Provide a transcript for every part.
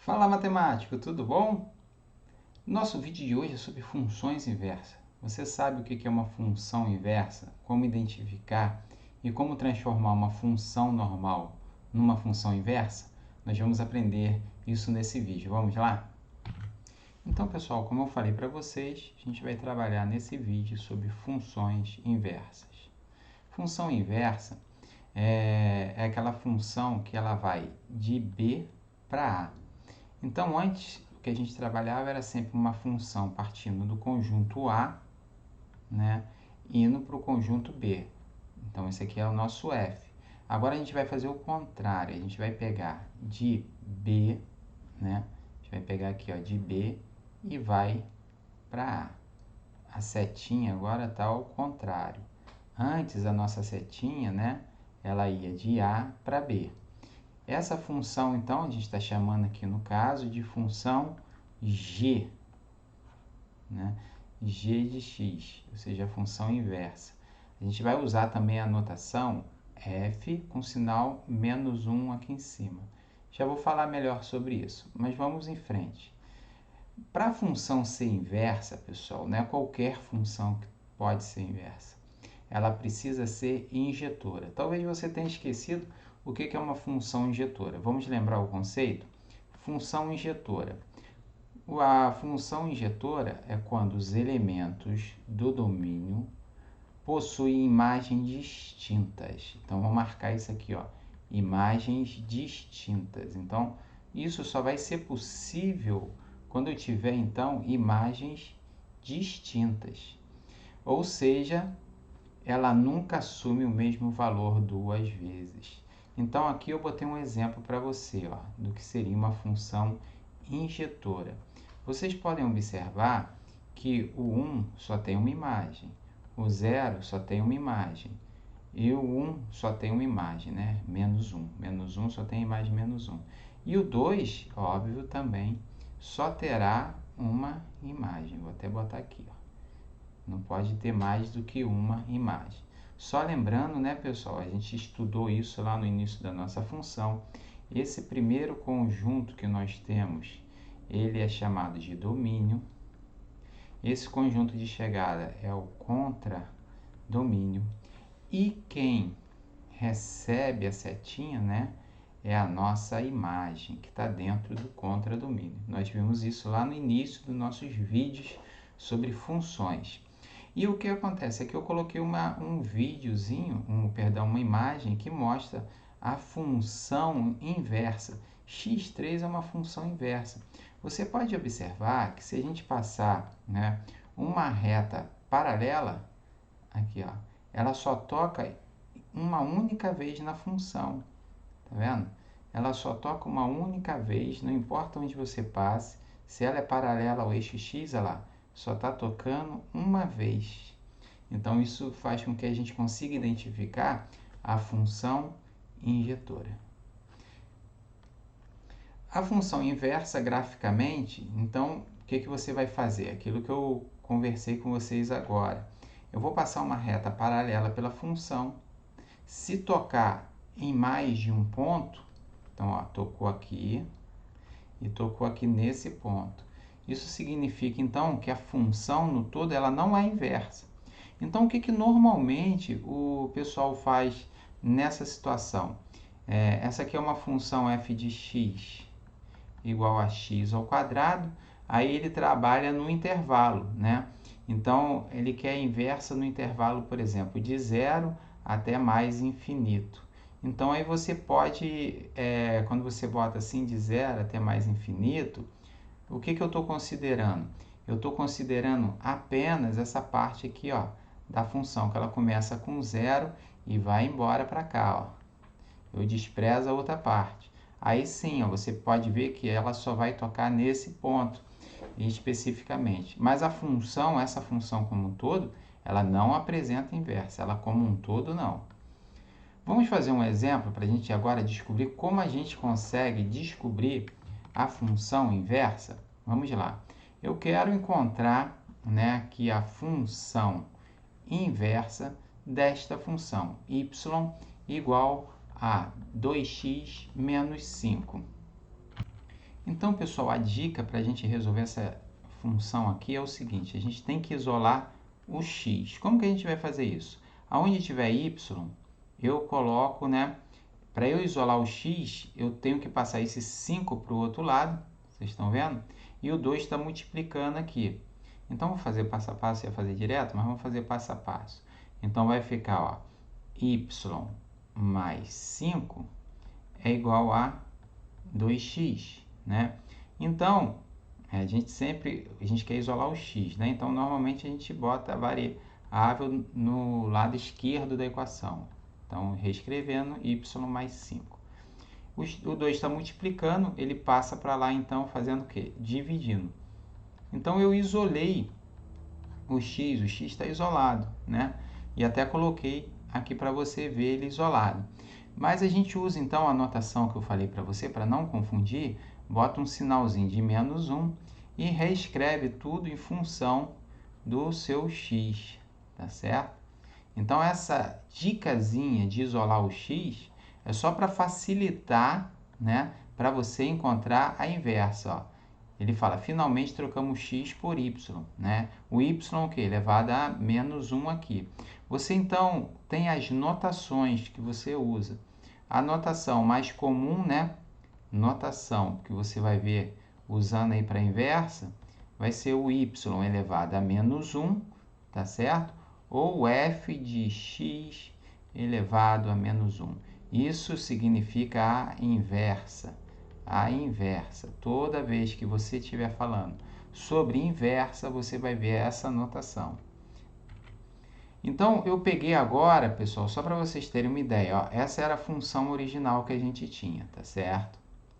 Fala matemático, tudo bom? Nosso vídeo de hoje é sobre funções inversas. Você sabe o que é uma função inversa, como identificar e como transformar uma função normal numa função inversa? Nós vamos aprender isso nesse vídeo. Vamos lá? Então, pessoal, como eu falei para vocês, a gente vai trabalhar nesse vídeo sobre funções inversas. Função inversa é aquela função que ela vai de B para A. Então, antes, o que a gente trabalhava era sempre uma função partindo do conjunto A, né, indo para o conjunto B. Então, esse aqui é o nosso F. Agora, a gente vai fazer o contrário. A gente vai pegar de B, né, a gente vai pegar aqui, ó, de B e vai para A. A setinha agora está ao contrário. Antes, a nossa setinha, né, ela ia de A para B. Essa função, então, a gente está chamando aqui no caso de função g, né? G de x, ou seja, a função inversa. A gente vai usar também a notação f com sinal menos 1 aqui em cima. Já vou falar melhor sobre isso, mas vamos em frente. Para a função ser inversa, pessoal, não é qualquer função que pode ser inversa. Ela precisa ser injetora. Talvez você tenha esquecido o que é uma função injetora. Vamos lembrar o conceito? Função injetora. A função injetora é quando os elementos do domínio possuem imagens distintas. Então, vou marcar isso aqui, ó, imagens distintas. Então, isso só vai ser possível quando eu tiver, então, imagens distintas. Ou seja, ela nunca assume o mesmo valor duas vezes. Então, aqui eu botei um exemplo para você, ó, do que seria uma função injetora. Vocês podem observar que o 1 só tem uma imagem, o 0 só tem uma imagem, e o 1 só tem uma imagem, né? Menos 1. Menos 1 só tem a imagem menos 1. E o 2, óbvio, também só terá uma imagem. Vou até botar aqui, ó. Não pode ter mais do que uma imagem. Só lembrando, né, pessoal, a gente estudou isso lá no início da nossa função. Esse primeiro conjunto que nós temos, ele é chamado de domínio. Esse conjunto de chegada é o contradomínio. E quem recebe a setinha, né, é a nossa imagem, que está dentro do contradomínio. Nós vimos isso lá no início dos nossos vídeos sobre funções. E o que acontece é que eu coloquei um videozinho, uma imagem que mostra a função inversa. x3 é uma função inversa. Você pode observar que se a gente passar, né, uma reta paralela, aqui, ó, ela só toca uma única vez na função. Tá vendo? Ela só toca uma única vez, não importa onde você passe. Se ela é paralela ao eixo x, olha lá, só está tocando uma vez. Então, isso faz com que a gente consiga identificar a função injetora. A função inversa, graficamente, então, o que você vai fazer? Aquilo que eu conversei com vocês agora. Eu vou passar uma reta paralela pela função. Se tocar em mais de um ponto, então, ó, tocou aqui e tocou aqui nesse ponto. Isso significa, então, que a função no todo ela não é inversa. Então, o que normalmente o pessoal faz nessa situação? Essa aqui é uma função f de x igual a x ao quadrado, aí ele trabalha no intervalo, né? Então, ele quer a inversa no intervalo, por exemplo, de 0 até mais infinito. Então, aí você pode, quando você bota assim de 0 até mais infinito, o que eu estou considerando? Eu estou considerando apenas essa parte aqui, ó, da função, que ela começa com 0 e vai embora para cá, ó. Eu desprezo a outra parte. Aí sim, ó, você pode ver que ela só vai tocar nesse ponto, especificamente. Mas a função, essa função como um todo, ela não apresenta inversa, ela como um todo não. Vamos fazer um exemplo para a gente agora descobrir como a gente consegue descobrir a função inversa. Vamos lá. Eu quero encontrar, né, aqui a função inversa desta função, y igual a 2x menos 5. Então, pessoal, a dica para a gente resolver essa função aqui é o seguinte: a gente tem que isolar o x. Como que a gente vai fazer isso? Aonde tiver y, eu coloco, né? Para eu isolar o x, eu tenho que passar esse 5 para o outro lado, vocês estão vendo? E o 2 está multiplicando aqui. Então, vou fazer passo a passo, ia fazer direto, mas vamos fazer passo a passo. Então, vai ficar, ó, y mais 5 é igual a 2x, né? Então, a gente quer isolar o x, né? Então, normalmente a gente bota a variável no lado esquerdo da equação. Então, reescrevendo y mais 5. O 2 está multiplicando, ele passa para lá, então, fazendo o quê? Dividindo. Então, eu isolei o x está isolado, né? E até coloquei aqui para você ver ele isolado. Mas a gente usa, então, a notação que eu falei para você, para não confundir, bota um sinalzinho de menos 1 e reescreve tudo em função do seu x, tá certo? Então, essa dicasinha de isolar o x é só para facilitar, né, para você encontrar a inversa, ó. Ele fala, finalmente trocamos x por y, né? O y o quê? Elevado a menos 1 aqui. Você, então, tem as notações que você usa. A notação mais comum, né? Notação que você vai ver usando aí para a inversa, vai ser o y elevado a menos 1, tá certo? Ou f de x elevado a menos 1. Isso significa a inversa. A inversa. Toda vez que você estiver falando sobre inversa, você vai ver essa notação. Então, eu peguei agora, pessoal, só para vocês terem uma ideia, ó, essa era a função original que a gente tinha, tá certo?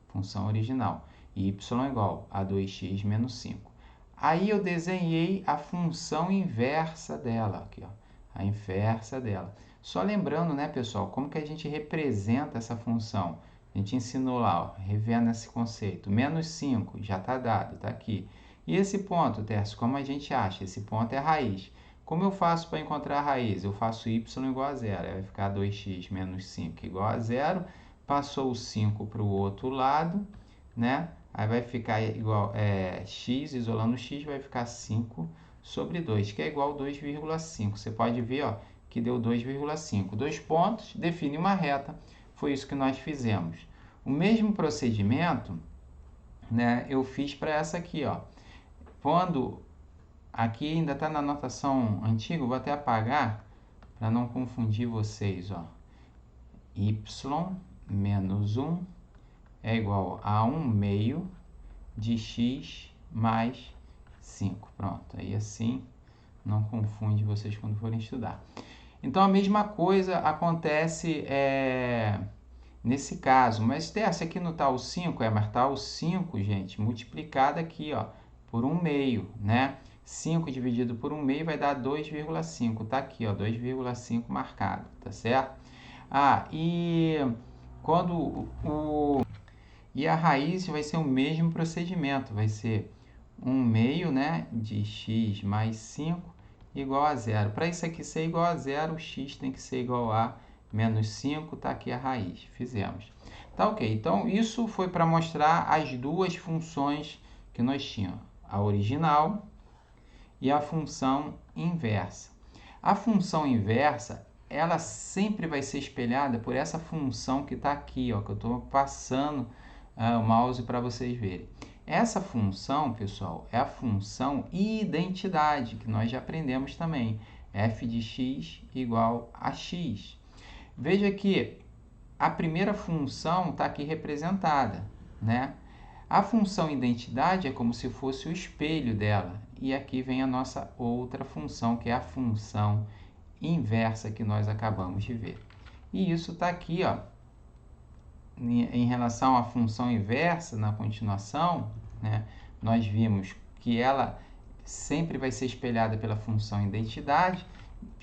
Função original. Y igual a 2x menos 5. Aí eu desenhei a função inversa dela, aqui, ó, a inversa dela. Só lembrando, né, pessoal, como que a gente representa essa função? A gente ensinou lá, ó, revendo esse conceito. Menos 5, já está dado, está aqui. E esse ponto, Tércio, como a gente acha? Esse ponto é a raiz. Como eu faço para encontrar a raiz? Eu faço y igual a 0. Aí vai ficar 2x menos 5 igual a 0. Passou o 5 para o outro lado, né? Aí vai ficar igual, x, isolando o x, vai ficar 5 sobre 2, que é igual a 2,5. Você pode ver, ó, que deu 2,5. 2 pontos, define uma reta. Foi isso que nós fizemos. O mesmo procedimento, né, eu fiz para essa aqui, ó. Quando aqui ainda está na notação antiga, vou até apagar para não confundir vocês, ó. Y menos 1 é igual a 1 meio de x mais 5. Pronto, aí assim não confunde vocês quando forem estudar. Então, a mesma coisa acontece nesse caso. Mas, Tércio, aqui não está o 5? Mas está o 5, gente, multiplicado aqui, ó, por 1 meio, né? 5 dividido por 1 meio vai dar 2,5. Está aqui, ó, 2,5 marcado, tá certo? E quando e a raiz vai ser o mesmo procedimento. Vai ser 1 meio, né, de x mais 5 igual a 0. Para isso aqui ser igual a 0, o x tem que ser igual a menos 5, está aqui a raiz. Fizemos. Tá ok. Então, isso foi para mostrar as duas funções que nós tínhamos. A original e a função inversa. A função inversa, ela sempre vai ser espelhada por essa função que está aqui, ó, que eu estou passando o mouse para vocês verem. Essa função, pessoal, é a função identidade, que nós já aprendemos também. F de x igual a x. Veja que a primeira função está aqui representada, né? A função identidade é como se fosse o espelho dela. E aqui vem a nossa outra função, que é a função inversa que nós acabamos de ver. E isso está aqui, ó, em relação à função inversa, na continuação, né, nós vimos que ela sempre vai ser espelhada pela função identidade.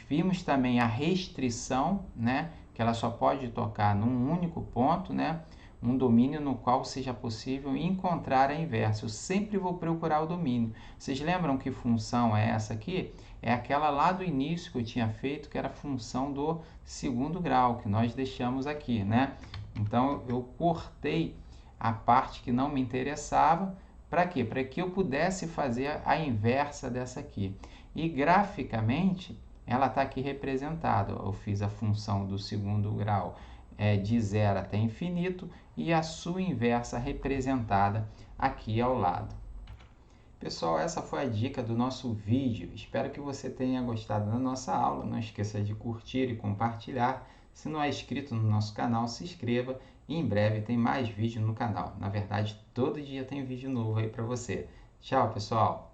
Vimos também a restrição, né, que ela só pode tocar num único ponto, né, um domínio no qual seja possível encontrar a inversa. Eu sempre vou procurar o domínio. Vocês lembram que função é essa aqui? É aquela lá do início que eu tinha feito, que era a função do segundo grau, que nós deixamos aqui, né? Então, eu cortei a parte que não me interessava. Para quê? Para que eu pudesse fazer a inversa dessa aqui. E graficamente, ela está aqui representada. Eu fiz a função do segundo grau de 0 até infinito e a sua inversa representada aqui ao lado. Pessoal, essa foi a dica do nosso vídeo. Espero que você tenha gostado da nossa aula. Não esqueça de curtir e compartilhar. Se não é inscrito no nosso canal, se inscreva. E em breve tem mais vídeo no canal. Na verdade, todo dia tem vídeo novo aí para você. Tchau, pessoal!